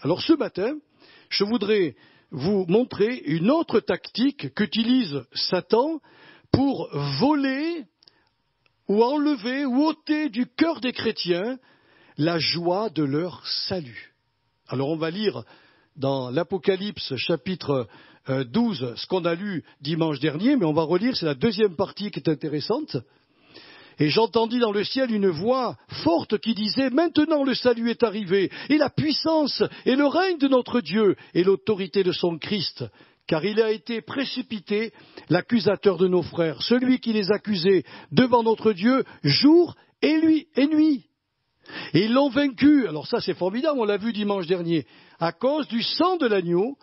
Alors ce matin, je voudrais vous montrer une autre tactique qu'utilise Satan pour voler ou enlever ou ôter du cœur des chrétiens la joie de leur salut. Alors on va lire dans l'Apocalypse chapitre 12 ce qu'on a lu dimanche dernier, mais on va relire, c'est la deuxième partie qui est intéressante. Et j'entendis dans le ciel une voix forte qui disait « Maintenant le salut est arrivé, et la puissance, et le règne de notre Dieu, et l'autorité de son Christ. Car il a été précipité, l'accusateur de nos frères, celui qui les accusait devant notre Dieu, jour et nuit. Et ils l'ont vaincu, alors ça c'est formidable, on l'a vu dimanche dernier, à cause du sang de l'agneau,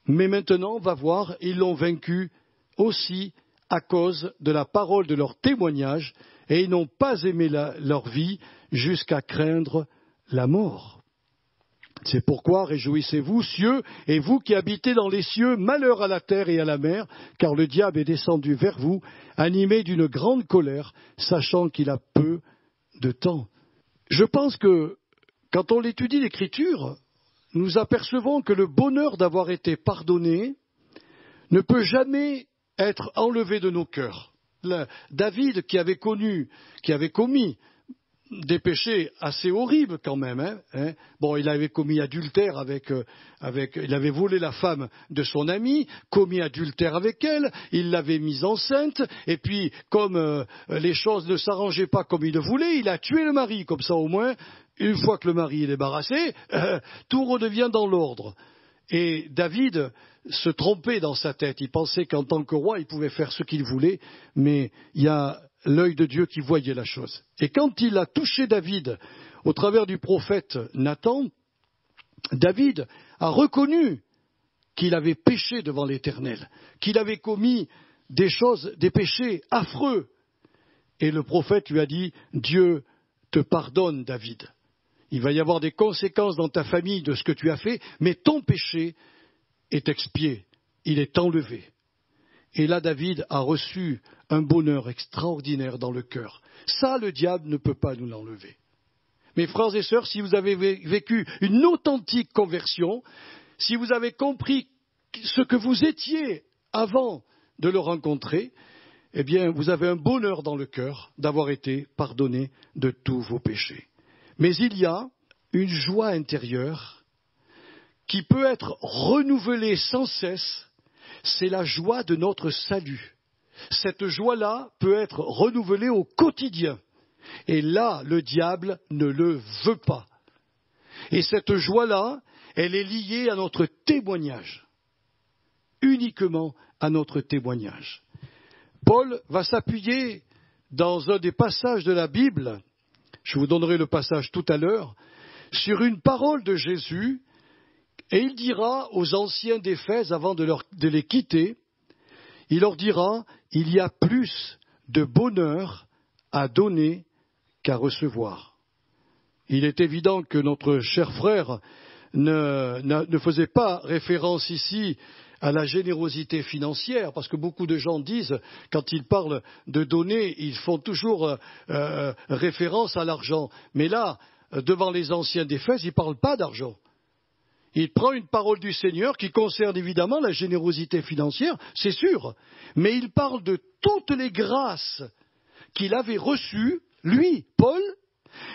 mais maintenant on va voir, ils l'ont vaincu aussi à cause de la parole de leur témoignage, et ils n'ont pas aimé leur vie jusqu'à craindre la mort. C'est pourquoi réjouissez-vous, cieux, et vous qui habitez dans les cieux, malheur à la terre et à la mer, car le diable est descendu vers vous, animé d'une grande colère, sachant qu'il a peu de temps. Je pense que, quand on étudie l'Écriture, nous apercevons que le bonheur d'avoir été pardonné ne peut jamais être enlevé de nos cœurs. David, qui avait commis des péchés assez horribles quand même. Bon, il avait commis adultère il avait volé la femme de son ami, commis adultère avec elle, il l'avait mise enceinte, et puis comme les choses ne s'arrangeaient pas comme il le voulait, il a tué le mari, comme ça au moins, une fois que le mari est débarrassé, tout redevient dans l'ordre. Et David se trompait dans sa tête, il pensait qu'en tant que roi, il pouvait faire ce qu'il voulait, mais il y a l'œil de Dieu qui voyait la chose. Et quand il a touché David au travers du prophète Nathan, David a reconnu qu'il avait péché devant l'Éternel, qu'il avait commis des péchés affreux. Et le prophète lui a dit, Dieu te pardonne, David. Il va y avoir des conséquences dans ta famille de ce que tu as fait, mais ton péché est expié, il est enlevé. Et là, David a reçu un bonheur extraordinaire dans le cœur. Ça, le diable ne peut pas nous l'enlever. Mes frères et sœurs, si vous avez vécu une authentique conversion, si vous avez compris ce que vous étiez avant de le rencontrer, eh bien, vous avez un bonheur dans le cœur d'avoir été pardonné de tous vos péchés. Mais il y a une joie intérieure qui peut être renouvelée sans cesse. C'est la joie de notre salut. Cette joie-là peut être renouvelée au quotidien. Et là, le diable ne le veut pas. Et cette joie-là, elle est liée à notre témoignage. Uniquement à notre témoignage. Paul va s'appuyer dans un des passages de la Bible, je vous donnerai le passage tout à l'heure, sur une parole de Jésus. Et il dira aux anciens d'Éphèse, avant de les quitter, il leur dira, il y a plus de bonheur à donner qu'à recevoir. Il est évident que notre cher frère ne faisait pas référence ici à la générosité financière, parce que beaucoup de gens disent, quand ils parlent de donner, ils font toujours référence à l'argent. Mais là, devant les anciens d'Éphèse, il ne parle pas d'argent. Il prend une parole du Seigneur qui concerne évidemment la générosité financière, c'est sûr, mais il parle de toutes les grâces qu'il avait reçues, lui, Paul,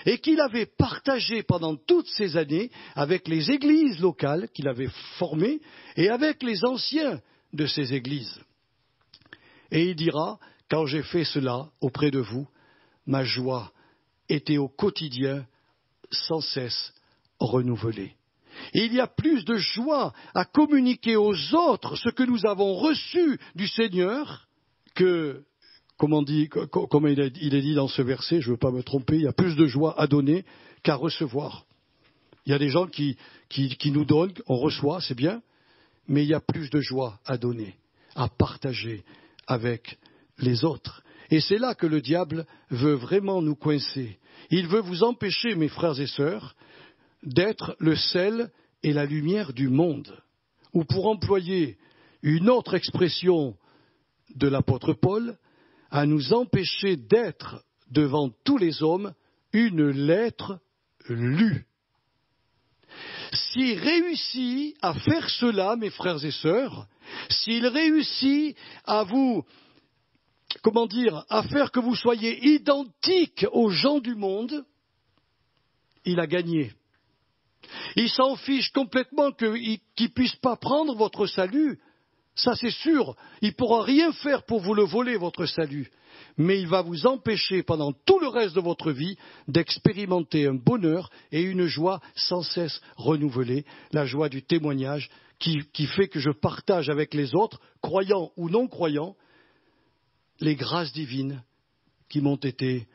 et qu'il avait partagées pendant toutes ces années avec les églises locales qu'il avait formées et avec les anciens de ces églises. Et il dira, quand j'ai fait cela auprès de vous, ma joie était au quotidien sans cesse renouvelée. Et il y a plus de joie à communiquer aux autres ce que nous avons reçu du Seigneur que, comme il est dit dans ce verset, je ne veux pas me tromper, il y a plus de joie à donner qu'à recevoir. Il y a des gens qui nous donnent, on reçoit, c'est bien, mais il y a plus de joie à donner, à partager avec les autres. Et c'est là que le diable veut vraiment nous coincer. Il veut vous empêcher, mes frères et sœurs, d'être le sel et la lumière du monde. Ou pour employer une autre expression de l'apôtre Paul, à nous empêcher d'être devant tous les hommes une lettre lue. s'il réussit à faire cela, mes frères et sœurs, s'il réussit à vous, à faire que vous soyez identiques aux gens du monde, il a gagné. Il s'en fiche complètement qu'il ne puisse pas prendre votre salut. Ça, c'est sûr. Il ne pourra rien faire pour vous le voler, votre salut. Mais il va vous empêcher, pendant tout le reste de votre vie, d'expérimenter un bonheur et une joie sans cesse renouvelée, la joie du témoignage qui fait que je partage avec les autres, croyants ou non croyants, les grâces divines qui m'ont été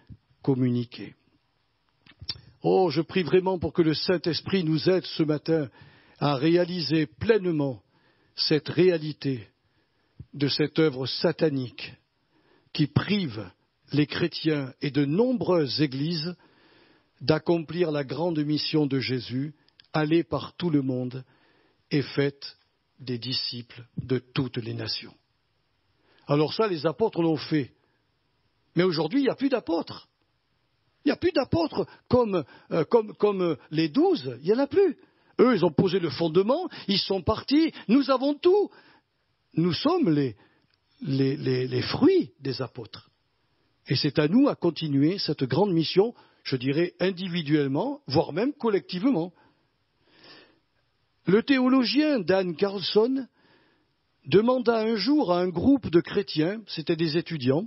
communiquées. Oh, je prie vraiment pour que le Saint-Esprit nous aide ce matin à réaliser pleinement cette réalité de cette œuvre satanique qui prive les chrétiens et de nombreuses églises d'accomplir la grande mission de Jésus, aller par tout le monde et faites des disciples de toutes les nations. Alors ça, les apôtres l'ont fait. Mais aujourd'hui, il n'y a plus d'apôtres. Il n'y a plus d'apôtres comme les 12, il n'y en a plus. Eux, ils ont posé le fondement, ils sont partis, nous avons tout. Nous sommes les fruits des apôtres. Et c'est à nous à continuer cette grande mission, je dirais individuellement, voire même collectivement. Le théologien Dan Carlson demanda un jour à un groupe de chrétiens, c'était des étudiants,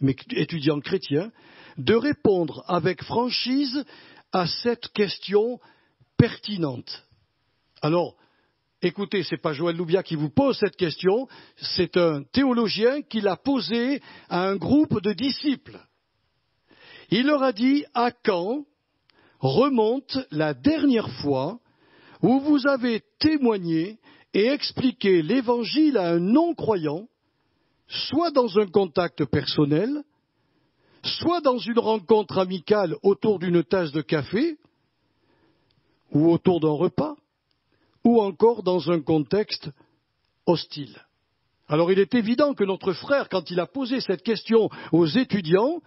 mais étudiants chrétiens, de répondre avec franchise à cette question pertinente. Alors, écoutez, ce n'est pas Joël Loubia qui vous pose cette question, c'est un théologien qui l'a posée à un groupe de disciples. Il leur a dit, à quand remonte la dernière fois où vous avez témoigné et expliqué l'évangile à un non-croyant, soit dans un contact personnel, soit dans une rencontre amicale autour d'une tasse de café, ou autour d'un repas, ou encore dans un contexte hostile. Alors il est évident que notre frère, quand il a posé cette question aux étudiants,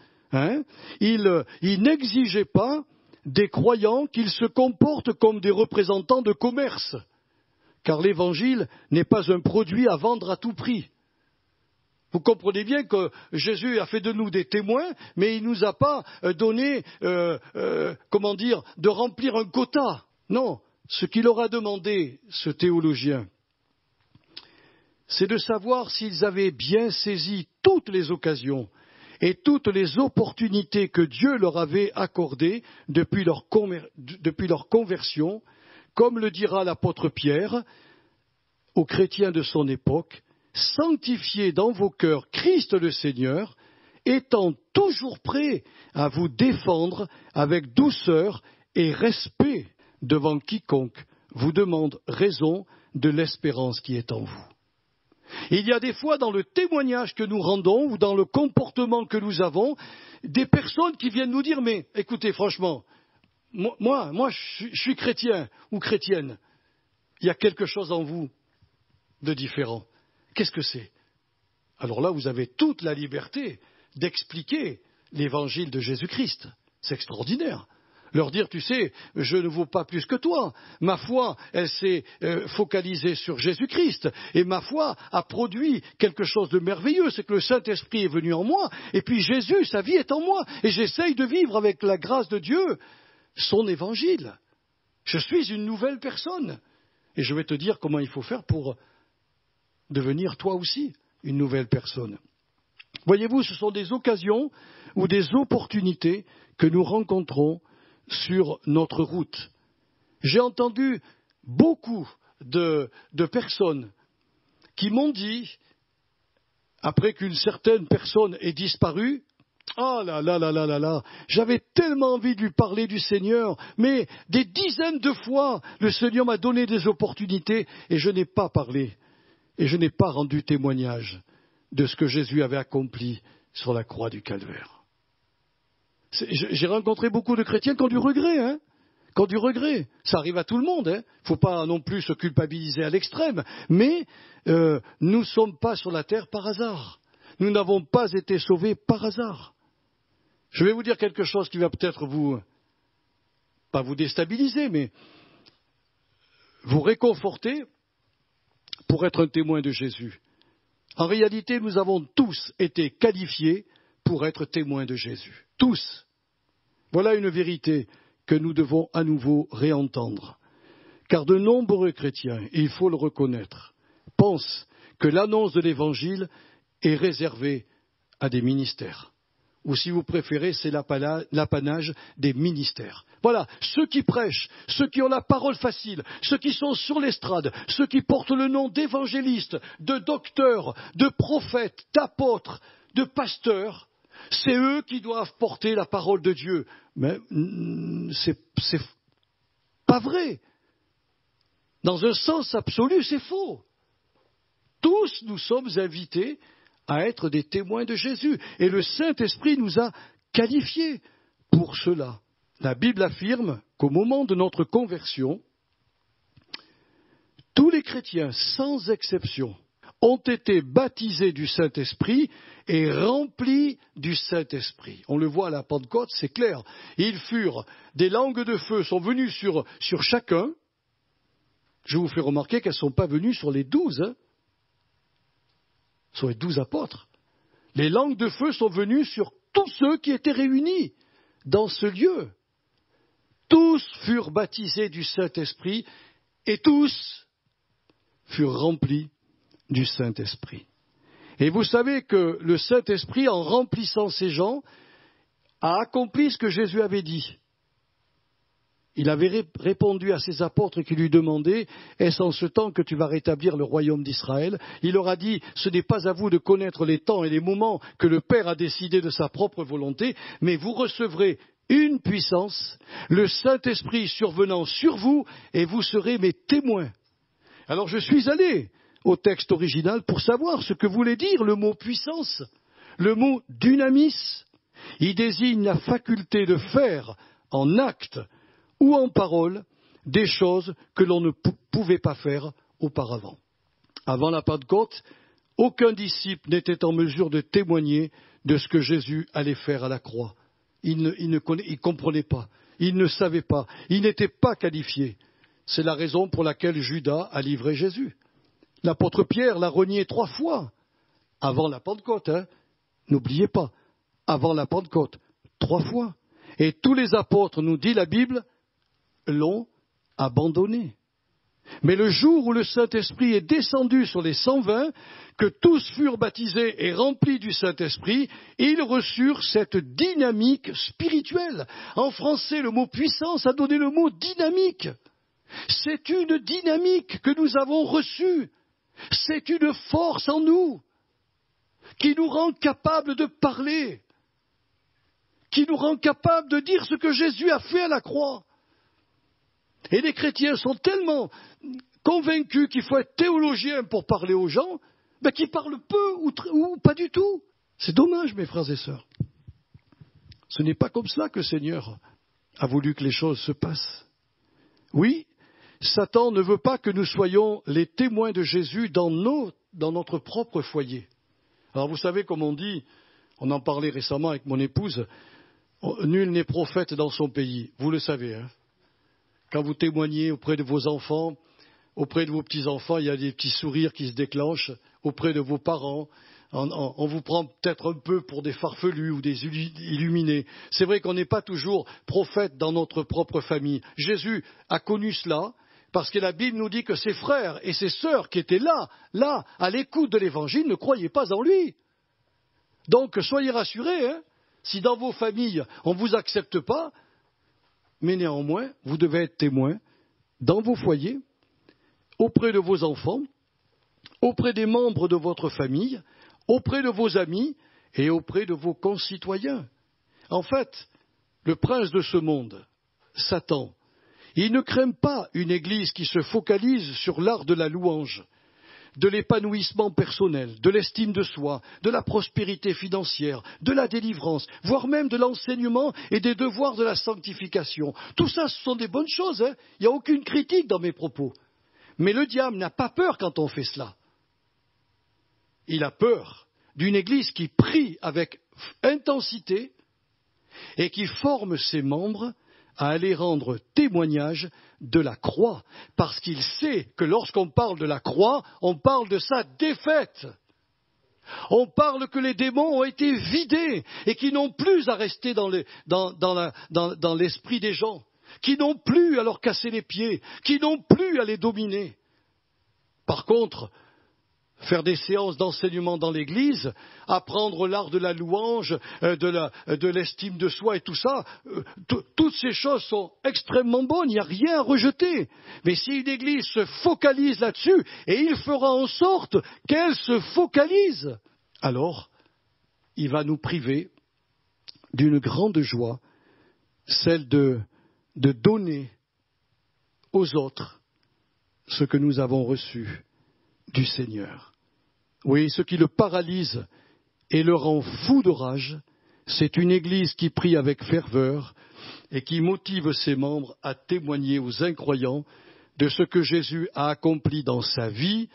il n'exigeait pas des croyants qu'ils se comportent comme des représentants de commerce, car l'évangile n'est pas un produit à vendre à tout prix. Vous comprenez bien que Jésus a fait de nous des témoins, mais il ne nous a pas donné, de remplir un quota. Non, ce qu'il leur a demandé, ce théologien, c'est de savoir s'ils avaient bien saisi toutes les occasions et toutes les opportunités que Dieu leur avait accordées depuis leur conversion, comme le dira l'apôtre Pierre aux chrétiens de son époque, sanctifiez dans vos cœurs Christ le Seigneur, étant toujours prêt à vous défendre avec douceur et respect devant quiconque vous demande raison de l'espérance qui est en vous. Il y a des fois dans le témoignage que nous rendons ou dans le comportement que nous avons, des personnes qui viennent nous dire, mais écoutez franchement, moi je suis chrétien ou chrétienne, il y a quelque chose en vous de différent. Qu'est-ce que c'est? Alors là, vous avez toute la liberté d'expliquer l'évangile de Jésus-Christ. C'est extraordinaire. Leur dire, tu sais, je ne vaux pas plus que toi. Ma foi, elle s'est focalisée sur Jésus-Christ. Et ma foi a produit quelque chose de merveilleux. C'est que le Saint-Esprit est venu en moi. Et puis Jésus, sa vie est en moi. Et j'essaye de vivre avec la grâce de Dieu son évangile. Je suis une nouvelle personne. Et je vais te dire comment il faut faire pour devenir toi aussi une nouvelle personne. Voyez-vous, ce sont des occasions ou des opportunités que nous rencontrons sur notre route. J'ai entendu beaucoup de personnes qui m'ont dit, après qu'une certaine personne ait disparu, ah là là là là là là, j'avais tellement envie de lui parler du Seigneur, mais des dizaines de fois, le Seigneur m'a donné des opportunités et je n'ai pas parlé. Et je n'ai pas rendu témoignage de ce que Jésus avait accompli sur la croix du Calvaire. J'ai rencontré beaucoup de chrétiens qui ont du regret, qui ont du regret. Ça arrive à tout le monde, Il ne faut pas non plus se culpabiliser à l'extrême. Mais nous ne sommes pas sur la terre par hasard. Nous n'avons pas été sauvés par hasard. Je vais vous dire quelque chose qui va peut-être pas vous déstabiliser, mais vous réconforter pour être un témoin de Jésus. En réalité, nous avons tous été qualifiés pour être témoins de Jésus. Tous. Voilà une vérité que nous devons à nouveau réentendre. Car de nombreux chrétiens, il faut le reconnaître, pensent que l'annonce de l'Évangile est réservée à des ministères. Ou si vous préférez, c'est l'apanage des ministères. Voilà, ceux qui prêchent, ceux qui ont la parole facile, ceux qui sont sur l'estrade, ceux qui portent le nom d'évangélistes, de docteurs, de prophètes, d'apôtres, de pasteurs, c'est eux qui doivent porter la parole de Dieu. Mais c'est pas vrai. Dans un sens absolu, c'est faux. Tous nous sommes invités à être des témoins de Jésus. Et le Saint-Esprit nous a qualifiés pour cela. La Bible affirme qu'au moment de notre conversion, tous les chrétiens, sans exception, ont été baptisés du Saint-Esprit et remplis du Saint-Esprit. On le voit à la Pentecôte, c'est clair. Ils furent, des langues de feu sont venues sur chacun. Je vous fais remarquer qu'elles ne sont pas venues sur les 12, sur les 12 apôtres. Les langues de feu sont venues sur tous ceux qui étaient réunis dans ce lieu. Tous furent baptisés du Saint-Esprit et tous furent remplis du Saint-Esprit. Et vous savez que le Saint-Esprit, en remplissant ces gens, a accompli ce que Jésus avait dit. Il avait répondu à ses apôtres qui lui demandaient « Est-ce en ce temps que tu vas rétablir le royaume d'Israël ?» Il leur a dit « Ce n'est pas à vous de connaître les temps et les moments que le Père a décidé de sa propre volonté, mais vous recevrez une puissance, le Saint-Esprit survenant sur vous, et vous serez mes témoins. » Alors je suis allé au texte original pour savoir ce que voulait dire le mot puissance. Le mot dynamis, il désigne la faculté de faire en acte ou en parole des choses que l'on ne pouvait pas faire auparavant. Avant la Pentecôte, aucun disciple n'était en mesure de témoigner de ce que Jésus allait faire à la croix. Il ne comprenait pas, il ne savait pas, il n'était pas qualifié. C'est la raison pour laquelle Judas a livré Jésus. L'apôtre Pierre l'a renié 3 fois avant la Pentecôte. N'oubliez pas, avant la Pentecôte, 3 fois. Et tous les apôtres, nous dit la Bible, l'ont abandonné. Mais le jour où le Saint-Esprit est descendu sur les 120, que tous furent baptisés et remplis du Saint-Esprit, ils reçurent cette dynamique spirituelle. En français, le mot puissance a donné le mot dynamique. C'est une dynamique que nous avons reçue. C'est une force en nous qui nous rend capables de parler, qui nous rend capables de dire ce que Jésus a fait à la croix. Et les chrétiens sont tellement convaincus qu'il faut être théologien pour parler aux gens, qu'ils parlent peu ou pas du tout. C'est dommage, mes frères et sœurs. Ce n'est pas comme cela que le Seigneur a voulu que les choses se passent. Oui, Satan ne veut pas que nous soyons les témoins de Jésus dans notre propre foyer. Alors vous savez, comme on dit, on en parlait récemment avec mon épouse, nul n'est prophète dans son pays. Vous le savez, Quand vous témoignez auprès de vos enfants, auprès de vos petits-enfants, il y a des petits sourires qui se déclenchent, auprès de vos parents. On vous prend peut-être un peu pour des farfelus ou des illuminés. C'est vrai qu'on n'est pas toujours prophète dans notre propre famille. Jésus a connu cela, parce que la Bible nous dit que ses frères et ses sœurs qui étaient là, à l'écoute de l'Évangile, ne croyaient pas en lui. Donc soyez rassurés, si dans vos familles on ne vous accepte pas, mais néanmoins, vous devez être témoins dans vos foyers, auprès de vos enfants, auprès des membres de votre famille, auprès de vos amis et auprès de vos concitoyens. En fait, le prince de ce monde, Satan, il ne craint pas une église qui se focalise sur l'art de la louange, de l'épanouissement personnel, de l'estime de soi, de la prospérité financière, de la délivrance, voire même de l'enseignement et des devoirs de la sanctification. Tout ça, ce sont des bonnes choses, Il n'y a aucune critique dans mes propos. Mais le diable n'a pas peur quand on fait cela. Il a peur d'une église qui prie avec intensité et qui forme ses membres à aller rendre témoignage de la croix, parce qu'il sait que lorsqu'on parle de la croix, on parle de sa défaite. On parle que les démons ont été vidés et qui n'ont plus à rester dans l'esprit des gens, qui n'ont plus à leur casser les pieds, qui n'ont plus à les dominer. Par contre, faire des séances d'enseignement dans l'Église, apprendre l'art de la louange, de l'estime de soi et tout ça, toutes ces choses sont extrêmement bonnes, il n'y a rien à rejeter. Mais si une Église se focalise là-dessus, et il fera en sorte qu'elle se focalise, alors il va nous priver d'une grande joie, celle de donner aux autres ce que nous avons reçu du Seigneur. Oui, ce qui le paralyse et le rend fou de rage, c'est une Église qui prie avec ferveur et qui motive ses membres à témoigner aux incroyants de ce que Jésus a accompli dans sa vie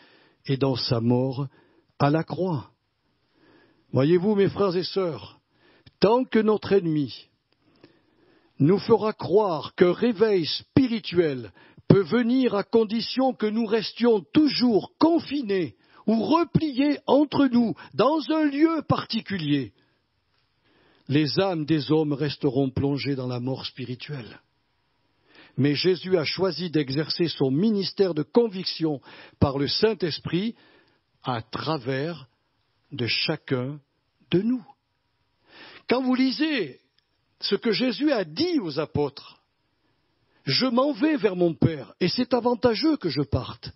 et dans sa mort à la croix. Voyez-vous, mes frères et sœurs, tant que notre ennemi nous fera croire qu'un réveil spirituel peut venir à condition que nous restions toujours confinés ou repliés entre nous dans un lieu particulier, les âmes des hommes resteront plongées dans la mort spirituelle. Mais Jésus a choisi d'exercer son ministère de conviction par le Saint-Esprit à travers de chacun de nous. Quand vous lisez ce que Jésus a dit aux apôtres, je m'en vais vers mon Père, et c'est avantageux que je parte.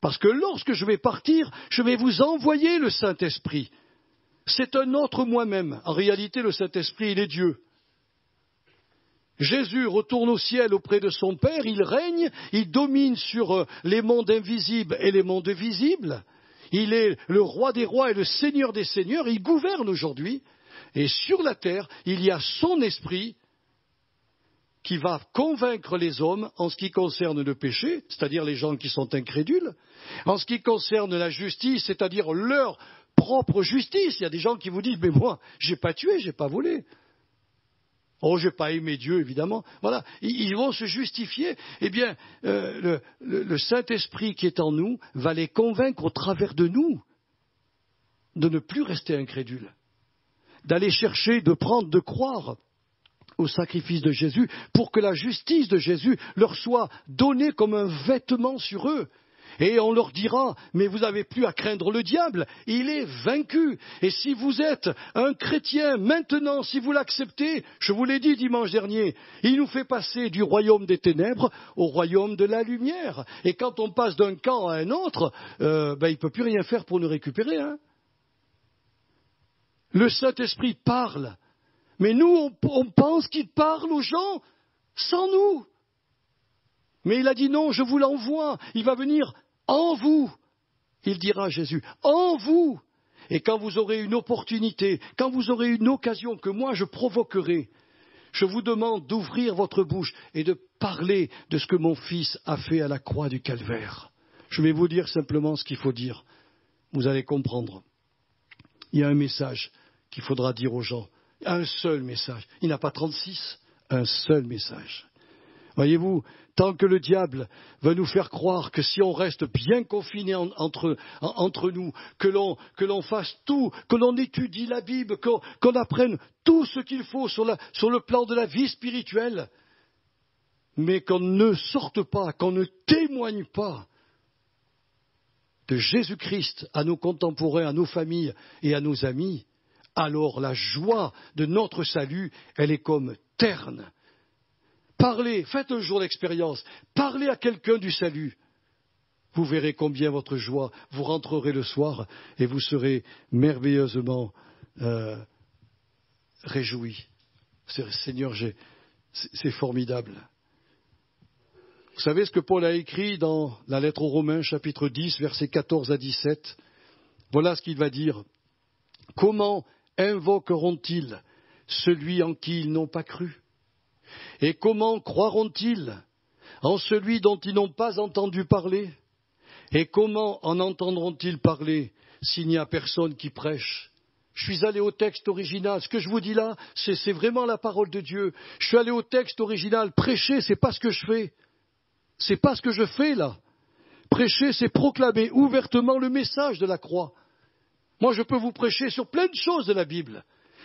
Parce que lorsque je vais partir, je vais vous envoyer le Saint-Esprit. C'est un autre moi-même. En réalité, le Saint-Esprit, il est Dieu. Jésus retourne au ciel auprès de son Père, il règne, il domine sur les mondes invisibles et les mondes visibles. Il est le roi des rois et le seigneur des seigneurs, il gouverne aujourd'hui. Et sur la terre, il y a son esprit qui va convaincre les hommes en ce qui concerne le péché, c'est-à-dire les gens qui sont incrédules, en ce qui concerne la justice, c'est-à-dire leur propre justice. Il y a des gens qui vous disent, mais moi, j'ai pas tué, j'ai pas volé. Oh, j'ai pas aimé Dieu, évidemment. Voilà, ils vont se justifier. Eh bien, le Saint-Esprit qui est en nous va les convaincre au travers de nous de ne plus rester incrédules, d'aller chercher, de prendre, de croire au sacrifice de Jésus, pour que la justice de Jésus leur soit donnée comme un vêtement sur eux. Et on leur dira, mais vous n'avez plus à craindre le diable, il est vaincu. Et si vous êtes un chrétien maintenant, si vous l'acceptez, je vous l'ai dit dimanche dernier, il nous fait passer du royaume des ténèbres au royaume de la lumière. Et quand on passe d'un camp à un autre, il ne peut plus rien faire pour nous récupérer. Le Saint-Esprit parle. Mais nous, on pense qu'il parle aux gens sans nous. Mais il a dit non, je vous l'envoie. Il va venir en vous. Il dira à Jésus, en vous. Et quand vous aurez une opportunité, quand vous aurez une occasion que moi je provoquerai, je vous demande d'ouvrir votre bouche et de parler de ce que mon Fils a fait à la croix du Calvaire. Je vais vous dire simplement ce qu'il faut dire. Vous allez comprendre. Il y a un message qu'il faudra dire aux gens. Un seul message. Il n'a pas 36, un seul message. Voyez-vous, tant que le diable va nous faire croire que si on reste bien confinés entre nous, que l'on fasse tout, que l'on étudie la Bible, qu'on apprenne tout ce qu'il faut sur le plan de la vie spirituelle, mais qu'on ne sorte pas, qu'on ne témoigne pas de Jésus-Christ à nos contemporains, à nos familles et à nos amis, alors la joie de notre salut, elle est comme terne. Parlez, faites un jour l'expérience, parlez à quelqu'un du salut. Vous verrez combien votre joie, vous rentrerez le soir et vous serez merveilleusement réjouis. Seigneur, c'est formidable. Vous savez ce que Paul a écrit dans la lettre aux Romains, chapitre 10, versets 14 à 17 ? Voilà ce qu'il va dire. Comment invoqueront-ils celui en qui ils n'ont pas cru? Et comment croiront-ils en celui dont ils n'ont pas entendu parler? Et comment en entendront-ils parler s'il n'y a personne qui prêche? Je suis allé au texte original. Ce que je vous dis là, c'est vraiment la parole de Dieu. Je suis allé au texte original. Prêcher, c'est pas ce que je fais. C'est pas ce que je fais là. Prêcher, c'est proclamer ouvertement le message de la croix. Moi, je peux vous prêcher sur plein de choses de la Bible.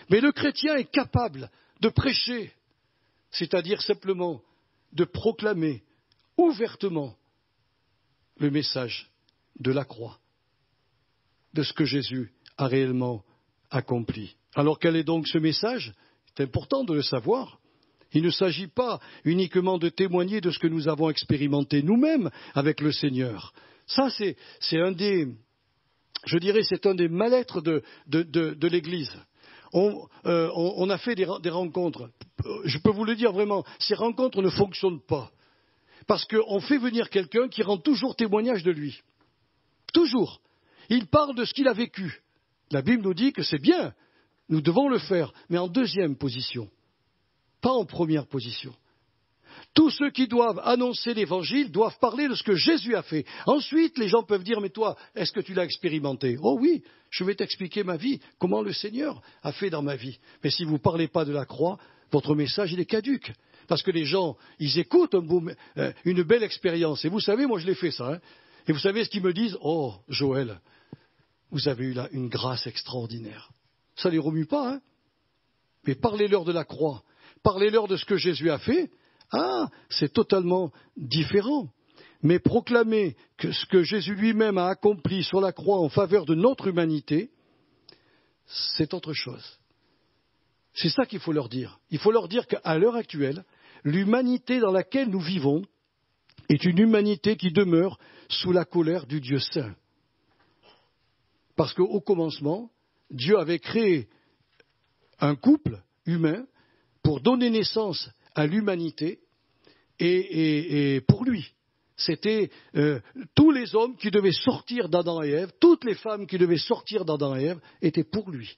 Mais le chrétien est capable de prêcher, c'est-à-dire simplement de proclamer ouvertement le message de la croix, de ce que Jésus a réellement accompli. Alors quel est donc ce message ? C'est important de le savoir. Il ne s'agit pas uniquement de témoigner de ce que nous avons expérimenté nous-mêmes avec le Seigneur. Ça, c'est un des mal-être de l'Église. On a fait des rencontres. Je peux vous le dire vraiment, ces rencontres ne fonctionnent pas. Parce qu'on fait venir quelqu'un qui rend toujours témoignage de lui. Toujours. Il parle de ce qu'il a vécu. La Bible nous dit que c'est bien, nous devons le faire, mais en deuxième position. Pas en première position. Tous ceux qui doivent annoncer l'Évangile doivent parler de ce que Jésus a fait. Ensuite, les gens peuvent dire, mais toi, est-ce que tu l'as expérimenté ? Oh oui, je vais t'expliquer ma vie, comment le Seigneur a fait dans ma vie. Mais si vous ne parlez pas de la croix, votre message, il est caduque. Parce que les gens, ils écoutent une belle expérience. Et vous savez, moi je l'ai fait ça. Et vous savez ce qu'ils me disent ? Oh, Joël, vous avez eu là une grâce extraordinaire. Ça ne les remue pas, hein ? Mais parlez-leur de la croix. Parlez-leur de ce que Jésus a fait. Ah, c'est totalement différent. Mais proclamer que ce que Jésus lui-même a accompli sur la croix en faveur de notre humanité, c'est autre chose. C'est ça qu'il faut leur dire. Il faut leur dire qu'à l'heure actuelle, l'humanité dans laquelle nous vivons est une humanité qui demeure sous la colère du Dieu saint. Parce qu'au commencement, Dieu avait créé un couple humain pour donner naissance à l'humanité et pour lui. C'était tous les hommes qui devaient sortir d'Adam et Ève, toutes les femmes qui devaient sortir d'Adam et Ève étaient pour lui.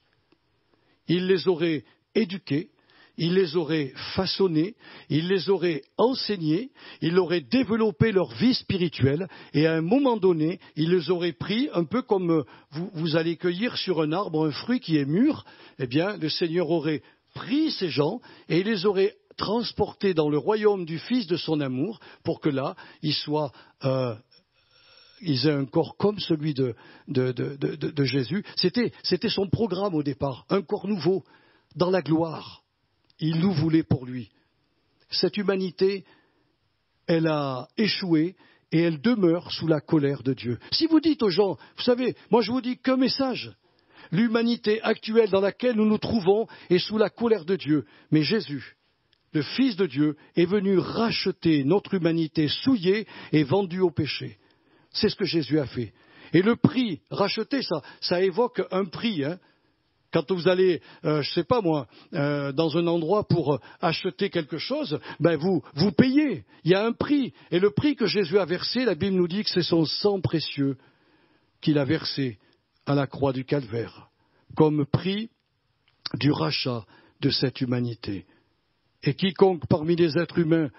Il les aurait éduqués, il les aurait façonnés, il les aurait enseignés, il aurait développé leur vie spirituelle et à un moment donné, il les aurait pris un peu comme vous allez cueillir sur un arbre un fruit qui est mûr. Eh bien, le Seigneur aurait pris ces gens et il les aurait transportés dans le royaume du Fils de son amour pour que là, ils aient un corps comme celui de Jésus. C'était son programme au départ, un corps nouveau, dans la gloire. Il nous voulait pour lui. Cette humanité, elle a échoué et elle demeure sous la colère de Dieu. Si vous dites aux gens, vous savez, moi je vous dis qu'un message. L'humanité actuelle dans laquelle nous nous trouvons est sous la colère de Dieu. Mais Jésus, le Fils de Dieu, est venu racheter notre humanité souillée et vendue au péché. C'est ce que Jésus a fait. Et le prix, racheter, ça évoque un prix. Quand vous allez, je ne sais pas moi, dans un endroit pour acheter quelque chose, vous payez. Il y a un prix. Et le prix que Jésus a versé, la Bible nous dit que c'est son sang précieux qu'il a versé à la croix du Calvaire, comme prix du rachat de cette humanité. Et quiconque parmi les êtres humains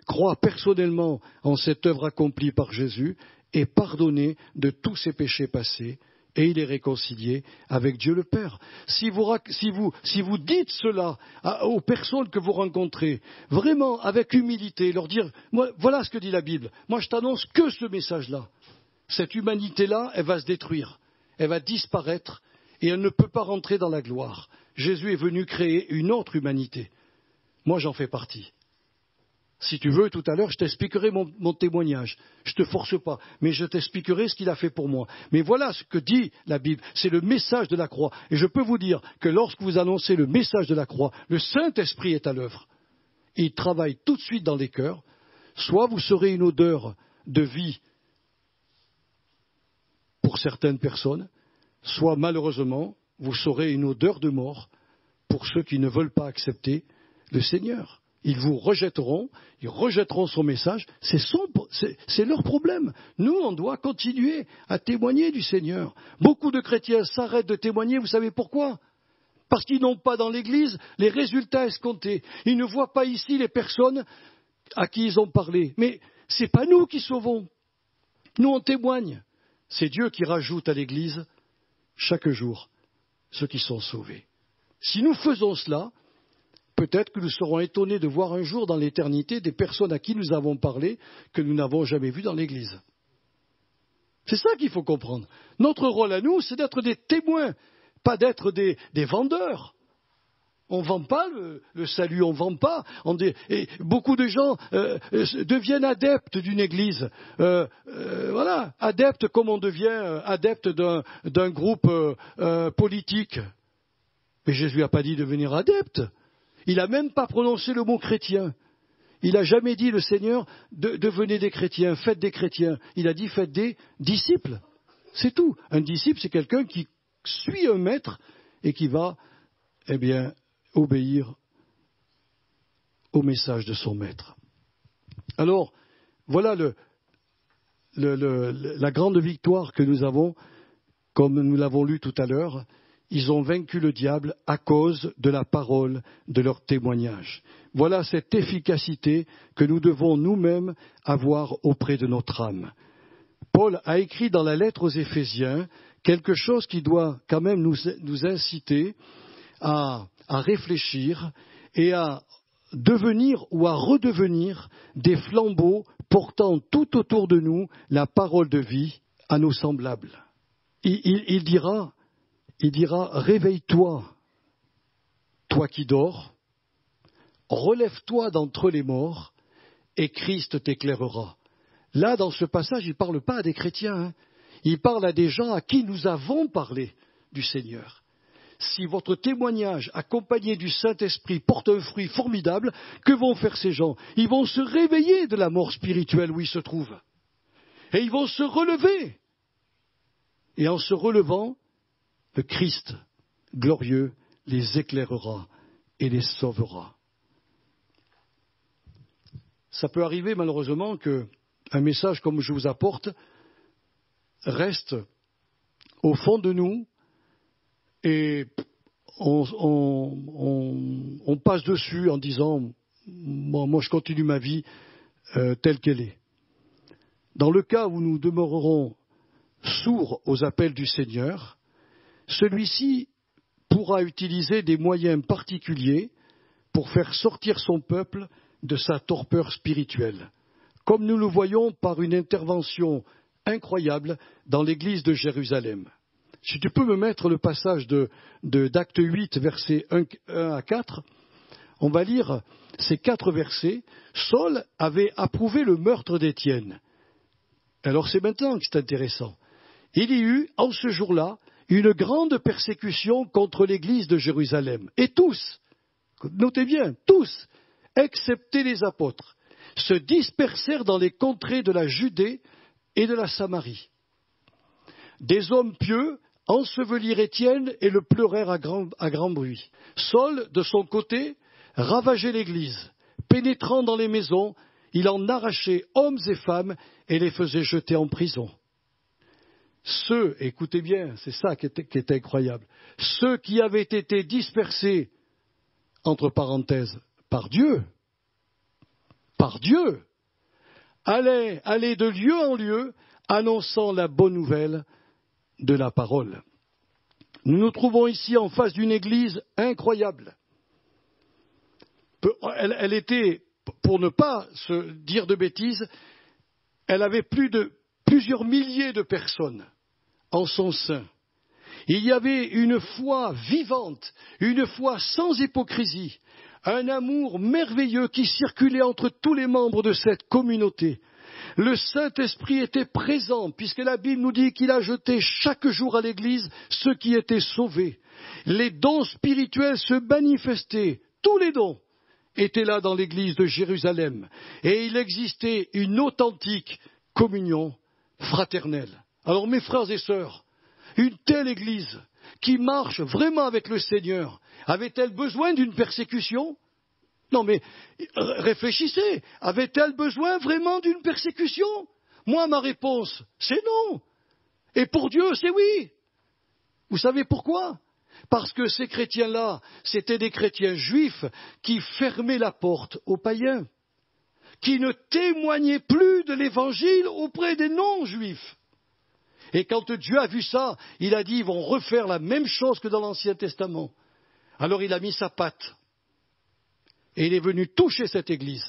croit personnellement en cette œuvre accomplie par Jésus est pardonné de tous ses péchés passés et il est réconcilié avec Dieu le Père. Si vous dites cela aux personnes que vous rencontrez, vraiment avec humilité, leur dire, voilà ce que dit la Bible, moi je t'annonce que ce message-là. Cette humanité-là, elle va se détruire, elle va disparaître et elle ne peut pas rentrer dans la gloire. Jésus est venu créer une autre humanité. Moi j'en fais partie. Si tu veux, tout à l'heure, je t'expliquerai mon témoignage. Je ne te force pas, mais je t'expliquerai ce qu'il a fait pour moi. Mais voilà ce que dit la Bible, c'est le message de la croix. Et je peux vous dire que lorsque vous annoncez le message de la croix, le Saint-Esprit est à l'œuvre. Il travaille tout de suite dans les cœurs. Soit vous serez une odeur de vie pour certaines personnes, soit malheureusement, vous serez une odeur de mort pour ceux qui ne veulent pas accepter le Seigneur. Ils vous rejetteront, ils rejetteront son message, c'est leur problème. Nous, on doit continuer à témoigner du Seigneur. Beaucoup de chrétiens s'arrêtent de témoigner, vous savez pourquoi ? Parce qu'ils n'ont pas dans l'Église les résultats escomptés. Ils ne voient pas ici les personnes à qui ils ont parlé. Mais ce n'est pas nous qui sauvons. Nous, on témoigne. C'est Dieu qui rajoute à l'Église chaque jour ceux qui sont sauvés. Si nous faisons cela, peut-être que nous serons étonnés de voir un jour dans l'éternité des personnes à qui nous avons parlé que nous n'avons jamais vues dans l'Église. C'est ça qu'il faut comprendre. Notre rôle à nous, c'est d'être des témoins, pas d'être des vendeurs. On ne vend pas le salut, on ne vend pas. Et beaucoup de gens deviennent adeptes d'une église. Voilà, adeptes comme on devient adepte d'un groupe politique. Mais Jésus n'a pas dit de devenir adepte. Il n'a même pas prononcé le mot chrétien. Il n'a jamais dit, le Seigneur, devenez des chrétiens, faites des chrétiens. Il a dit, faites des disciples. C'est tout. Un disciple, c'est quelqu'un qui suit un maître et qui va, obéir au message de son maître. Alors, voilà la grande victoire que nous avons, comme nous l'avons lu tout à l'heure. Ils ont vaincu le diable à cause de la parole de leur témoignage. Voilà cette efficacité que nous devons nous-mêmes avoir auprès de notre âme. Paul a écrit dans la lettre aux Éphésiens quelque chose qui doit quand même nous inciter à réfléchir et à devenir ou à redevenir des flambeaux portant tout autour de nous la parole de vie à nos semblables. Il dira, réveille-toi, toi qui dors, relève-toi d'entre les morts, et Christ t'éclairera. Là, dans ce passage, il ne parle pas à des chrétiens, il parle à des gens à qui nous avons parlé du Seigneur. Si votre témoignage accompagné du Saint-Esprit porte un fruit formidable, que vont faire ces gens? Ils vont se réveiller de la mort spirituelle où ils se trouvent. Et ils vont se relever. Et en se relevant, le Christ glorieux les éclairera et les sauvera. Ça peut arriver malheureusement qu'un message comme je vous apporte reste au fond de nous et on passe dessus en disant moi je continue ma vie telle qu'elle est. Dans le cas où nous demeurerons sourds aux appels du Seigneur, celui-ci pourra utiliser des moyens particuliers pour faire sortir son peuple de sa torpeur spirituelle, comme nous le voyons par une intervention incroyable dans l'église de Jérusalem. Si tu peux me mettre le passage d'Actes 8, versets 1 à 4, on va lire ces 4 versets. Saul avait approuvé le meurtre d'Étienne. Alors c'est maintenant que c'est intéressant. Il y eut, en ce jour-là, une grande persécution contre l'église de Jérusalem. Et tous, notez bien, tous, excepté les apôtres, se dispersèrent dans les contrées de la Judée et de la Samarie. Des hommes pieux ensevelirent Étienne et le pleurèrent à grand bruit. Saul, de son côté, ravageait l'église. Pénétrant dans les maisons, il en arrachait hommes et femmes et les faisait jeter en prison. Ceux, écoutez bien, c'est ça qui est incroyable, ceux qui avaient été dispersés, entre parenthèses, par Dieu, allaient de lieu en lieu, annonçant la bonne nouvelle de la parole. Nous nous trouvons ici en face d'une église incroyable. Elle était, pour ne pas se dire de bêtises, elle avait plusieurs milliers de personnes en son sein. Il y avait une foi vivante, une foi sans hypocrisie, un amour merveilleux qui circulait entre tous les membres de cette communauté. Le Saint-Esprit était présent, puisque la Bible nous dit qu'il a jeté chaque jour à l'Église ceux qui étaient sauvés. Les dons spirituels se manifestaient, tous les dons étaient là dans l'Église de Jérusalem, et il existait une authentique communion fraternelle. Alors mes frères et sœurs, une telle Église qui marche vraiment avec le Seigneur, avait-elle besoin d'une persécution ? Non mais réfléchissez, avait-elle besoin vraiment d'une persécution ? Moi ma réponse, c'est non. Et pour Dieu, c'est oui. Vous savez pourquoi ? Parce que ces chrétiens-là, c'étaient des chrétiens juifs qui fermaient la porte aux païens, qui ne témoignaient plus de l'Évangile auprès des non-juifs. Et quand Dieu a vu ça, il a dit, ils vont refaire la même chose que dans l'Ancien Testament. Alors il a mis sa patte. Et il est venu toucher cette église.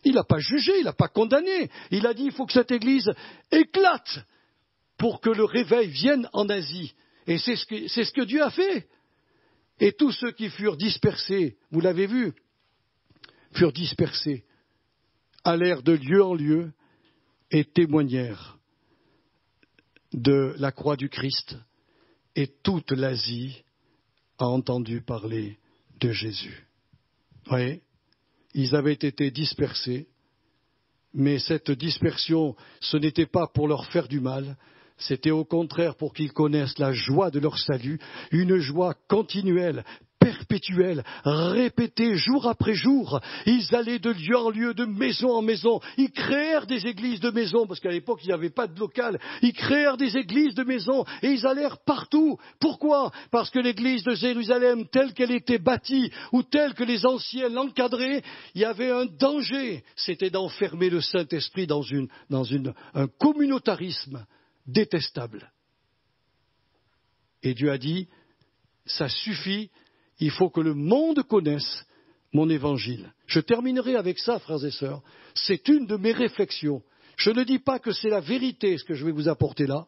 Il n'a pas jugé, il n'a pas condamné. Il a dit, il faut que cette église éclate pour que le réveil vienne en Asie. Et c'est ce que Dieu a fait. Et tous ceux qui furent dispersés, vous l'avez vu, furent dispersés, allèrent de lieu en lieu et témoignèrent de la croix du Christ. Et toute l'Asie a entendu parler de Jésus. Vous voyez ? Ils avaient été dispersés, mais cette dispersion, ce n'était pas pour leur faire du mal, c'était au contraire pour qu'ils connaissent la joie de leur salut, une joie continuelle, perpétuelle, répétée jour après jour. Ils allaient de lieu en lieu, de maison en maison. Ils créèrent des églises de maison, parce qu'à l'époque, il n'y avait pas de local. Ils créèrent des églises de maison et ils allèrent partout. Pourquoi ? Parce que l'église de Jérusalem, telle qu'elle était bâtie, ou telle que les anciens l'encadraient, il y avait un danger. C'était d'enfermer le Saint-Esprit dans un communautarisme détestable. Et Dieu a dit, ça suffit, il faut que le monde connaisse mon évangile. Je terminerai avec ça, frères et sœurs. C'est une de mes réflexions. Je ne dis pas que c'est la vérité ce que je vais vous apporter là,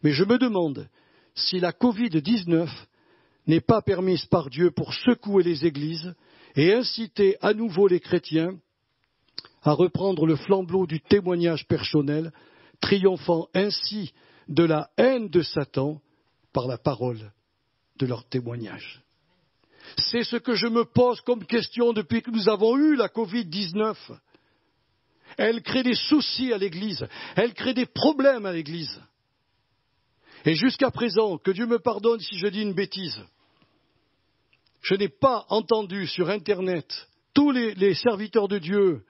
mais je me demande si la Covid-19 n'est pas permise par Dieu pour secouer les églises et inciter à nouveau les chrétiens à reprendre le flambeau du témoignage personnel, triomphant ainsi de la haine de Satan par la parole de leur témoignage. C'est ce que je me pose comme question depuis que nous avons eu la Covid-19. Elle crée des soucis à l'Église, elle crée des problèmes à l'Église. Et jusqu'à présent, que Dieu me pardonne si je dis une bêtise, je n'ai pas entendu sur Internet tous les serviteurs de Dieu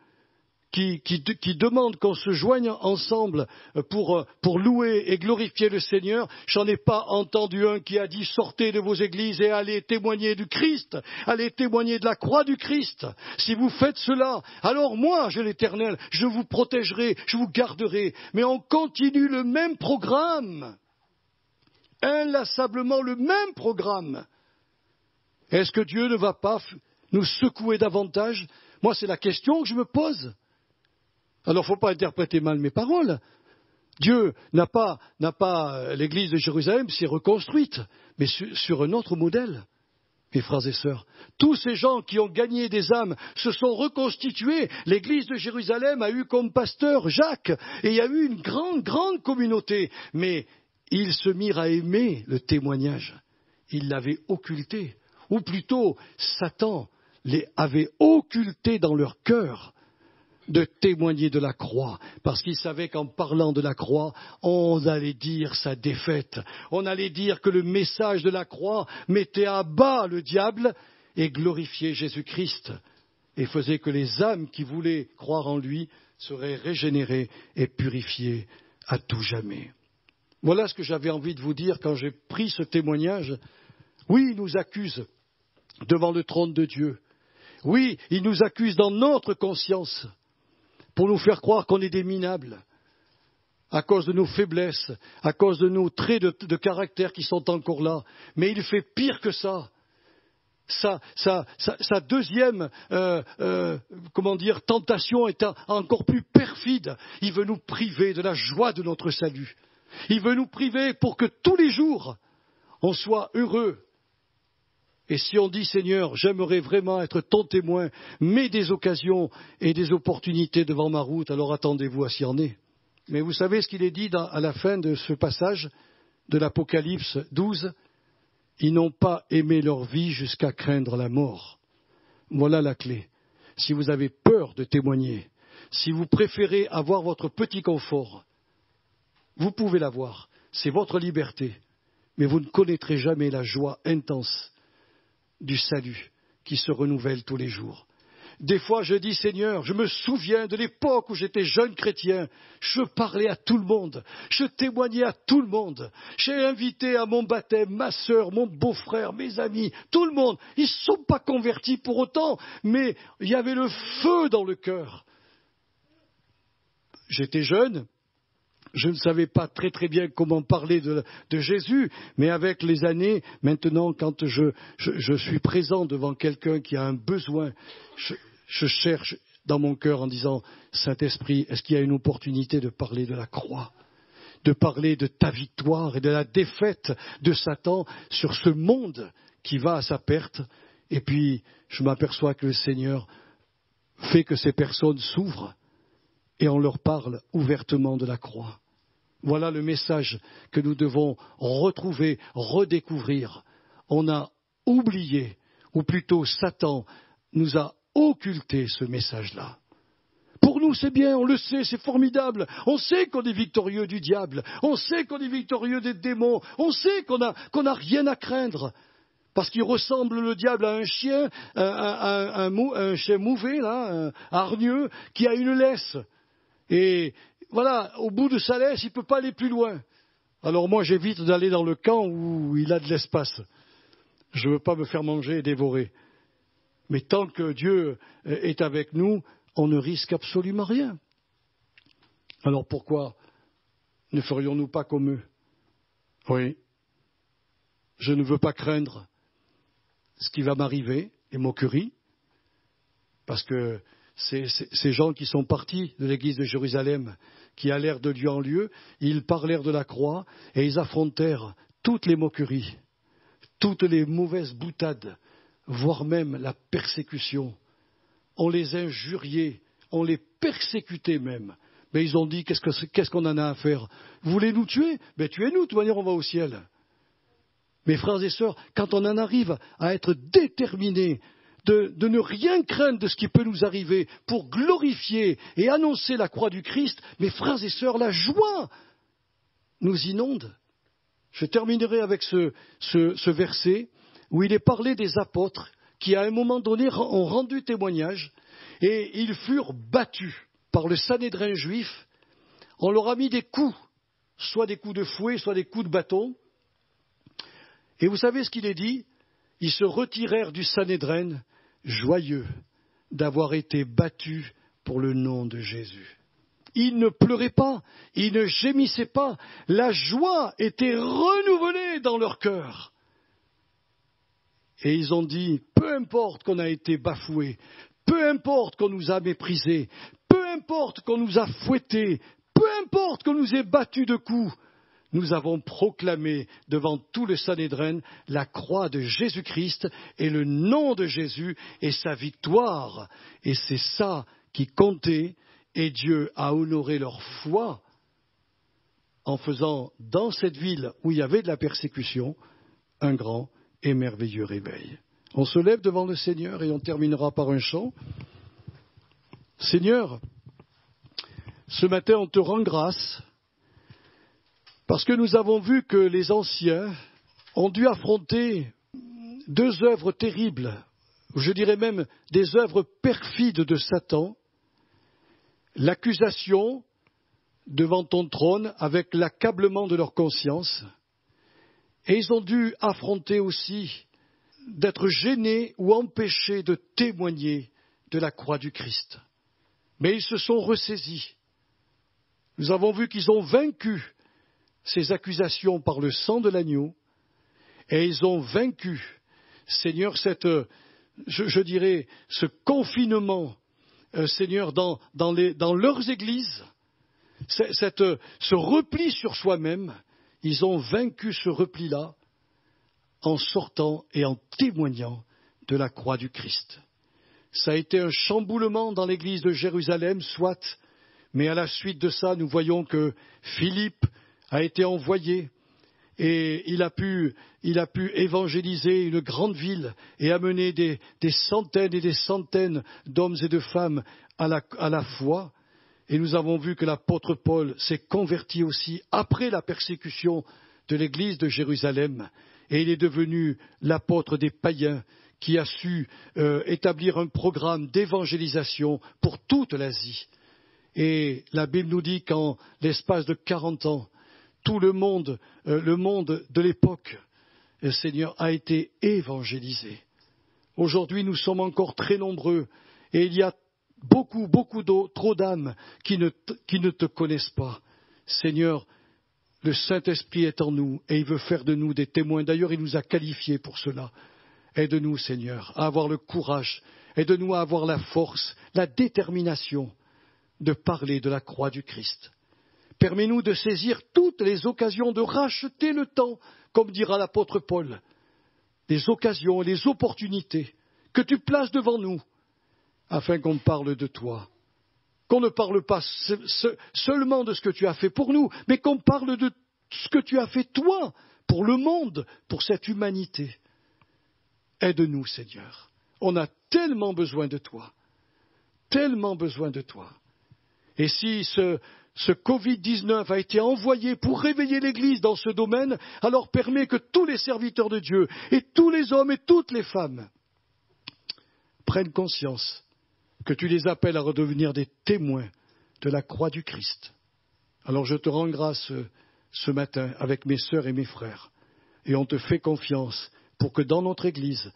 qui demandent qu'on se joigne ensemble pour louer et glorifier le Seigneur. J'en ai pas entendu un qui a dit sortez de vos églises et allez témoigner du Christ, allez témoigner de la croix du Christ. Si vous faites cela, alors moi, j'ai l'Éternel, je vous protégerai, je vous garderai. Mais on continue le même programme, inlassablement le même programme. Est-ce que Dieu ne va pas nous secouer davantage ? Moi, c'est la question que je me pose. Alors, il ne faut pas interpréter mal mes paroles. Dieu n'a pas l'église de Jérusalem s'est reconstruite, mais sur un autre modèle, mes frères et sœurs. Tous ces gens qui ont gagné des âmes se sont reconstitués. L'église de Jérusalem a eu comme pasteur Jacques, et il y a eu une grande communauté. Mais ils se mirent à aimer le témoignage. Ils l'avaient occulté. Ou plutôt, Satan les avait occultés dans leur cœur de témoigner de la croix, parce qu'ils savaient qu'en parlant de la croix, on allait dire sa défaite, on allait dire que le message de la croix mettait à bas le diable et glorifiait Jésus-Christ, et faisait que les âmes qui voulaient croire en lui seraient régénérées et purifiées à tout jamais. Voilà ce que j'avais envie de vous dire quand j'ai pris ce témoignage. Oui, ils nous accusent devant le trône de Dieu. Oui, ils nous accusent dans notre conscience pour nous faire croire qu'on est des minables à cause de nos faiblesses, à cause de nos traits de caractère qui sont encore là. Mais il fait pire que ça. Sa deuxième tentation est encore plus perfide. Il veut nous priver de la joie de notre salut. Il veut nous priver pour que tous les jours on soit heureux. Et si on dit, Seigneur, j'aimerais vraiment être ton témoin, mets des occasions et des opportunités devant ma route, alors attendez-vous à s'y en est. Mais vous savez ce qu'il est dit à la fin de ce passage de l'Apocalypse 12 ? Ils n'ont pas aimé leur vie jusqu'à craindre la mort. Voilà la clé. Si vous avez peur de témoigner, si vous préférez avoir votre petit confort, vous pouvez l'avoir, c'est votre liberté, mais vous ne connaîtrez jamais la joie intense du salut qui se renouvelle tous les jours. Des fois, je dis, Seigneur, je me souviens de l'époque où j'étais jeune chrétien. Je parlais à tout le monde. Je témoignais à tout le monde. J'ai invité à mon baptême ma sœur, mon beau-frère, mes amis, tout le monde. Ils ne sont pas convertis pour autant, mais il y avait le feu dans le cœur. J'étais jeune, Je ne savais pas très très bien comment parler de Jésus, mais avec les années, maintenant, quand je suis présent devant quelqu'un qui a un besoin, je cherche dans mon cœur en disant, Saint-Esprit, est-ce qu'il y a une opportunité de parler de la croix, de parler de ta victoire et de la défaite de Satan sur ce monde qui va à sa perte? Et puis, je m'aperçois que le Seigneur fait que ces personnes s'ouvrent et on leur parle ouvertement de la croix. Voilà le message que nous devons retrouver, redécouvrir. On a oublié, ou plutôt Satan nous a occulté ce message-là. Pour nous, c'est bien, on le sait, c'est formidable. On sait qu'on est victorieux du diable. On sait qu'on est victorieux des démons. On sait qu'on n'a rien à craindre. Parce qu'il ressemble, le diable, à un chien, un chien mouvé, là, hargneux, qui a une laisse. Et voilà, au bout de sa laisse, il ne peut pas aller plus loin. Alors moi, j'évite d'aller dans le camp où il a de l'espace. Je ne veux pas me faire manger et dévorer. Mais tant que Dieu est avec nous, on ne risque absolument rien. Alors pourquoi ne ferions-nous pas comme eux? Oui, je ne veux pas craindre ce qui va m'arriver, les moqueries, parce que ces gens qui sont partis de l'église de Jérusalem, qui allèrent de lieu en lieu, ils parlèrent de la croix et ils affrontèrent toutes les moqueries, toutes les mauvaises boutades, voire même la persécution. On les injuriait, on les persécutait même. Mais ils ont dit, qu'est-ce qu'on en a à faire? Vous voulez nous tuer? Ben tuez-nous, de toute manière on va au ciel. Mes frères et sœurs, quand on en arrive à être déterminés de ne rien craindre de ce qui peut nous arriver pour glorifier et annoncer la croix du Christ, mes frères et sœurs, la joie nous inonde. Je terminerai avec ce verset où il est parlé des apôtres qui, à un moment donné, ont rendu témoignage et ils furent battus par le Sanhédrin juif. On leur a mis des coups, soit des coups de fouet, soit des coups de bâton. Et vous savez ce qu'il est dit? Ils se retirèrent du Sanhédrin, joyeux d'avoir été battus pour le nom de Jésus. Ils ne pleuraient pas, ils ne gémissaient pas, la joie était renouvelée dans leur cœur. Et ils ont dit, peu importe qu'on a été bafoué, peu importe qu'on nous a méprisés, peu importe qu'on nous a fouettés, peu importe qu'on nous ait battus de coups, nous avons proclamé devant tout le Sanhédrin la croix de Jésus-Christ et le nom de Jésus et sa victoire. Et c'est ça qui comptait, et Dieu a honoré leur foi en faisant dans cette ville où il y avait de la persécution un grand et merveilleux réveil. On se lève devant le Seigneur et on terminera par un chant. Seigneur, ce matin on te rend grâce parce que nous avons vu que les anciens ont dû affronter deux œuvres terribles, je dirais même des œuvres perfides de Satan, l'accusation devant ton trône avec l'accablement de leur conscience, et ils ont dû affronter aussi d'être gênés ou empêchés de témoigner de la croix du Christ. Mais ils se sont ressaisis. Nous avons vu qu'ils ont vaincu ces accusations par le sang de l'agneau, et ils ont vaincu, Seigneur, je dirais, ce confinement, Seigneur, dans leurs églises, ce repli sur soi-même, ils ont vaincu ce repli-là en sortant et en témoignant de la croix du Christ. Ça a été un chamboulement dans l'église de Jérusalem, soit, mais à la suite de ça, nous voyons que Philippe a été envoyé et il a pu évangéliser une grande ville et amener des centaines et des centaines d'hommes et de femmes à la foi. Et nous avons vu que l'apôtre Paul s'est converti aussi après la persécution de l'église de Jérusalem et il est devenu l'apôtre des païens qui a su établir un programme d'évangélisation pour toute l'Asie. Et la Bible nous dit qu'en l'espace de 40 ans, tout le monde de l'époque, le Seigneur, a été évangélisé. Aujourd'hui, nous sommes encore très nombreux et il y a beaucoup trop d'âmes qui ne te connaissent pas. Seigneur, le Saint-Esprit est en nous et il veut faire de nous des témoins. D'ailleurs, il nous a qualifiés pour cela. Aide-nous, Seigneur, à avoir le courage. Aide-nous à avoir la force, la détermination de parler de la croix du Christ. Permets-nous de saisir toutes les occasions de racheter le temps, comme dira l'apôtre Paul. Les occasions, les opportunités que tu places devant nous, afin qu'on parle de toi. Qu'on ne parle pas seulement de ce que tu as fait pour nous, mais qu'on parle de ce que tu as fait toi, pour le monde, pour cette humanité. Aide-nous, Seigneur. On a tellement besoin de toi. Tellement besoin de toi. Et si ce Covid-19 a été envoyé pour réveiller l'Église dans ce domaine, alors permets que tous les serviteurs de Dieu, et tous les hommes et toutes les femmes, prennent conscience que tu les appelles à redevenir des témoins de la croix du Christ. Alors je te rends grâce ce matin avec mes sœurs et mes frères, et on te fait confiance pour que dans notre Église,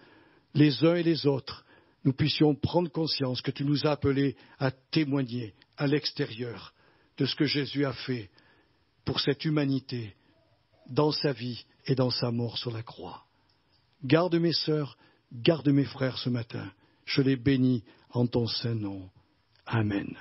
les uns et les autres, nous puissions prendre conscience que tu nous as appelés à témoigner à l'extérieur de ce que Jésus a fait pour cette humanité dans sa vie et dans sa mort sur la croix. Garde mes sœurs, garde mes frères ce matin. Je les bénis en ton saint nom. Amen.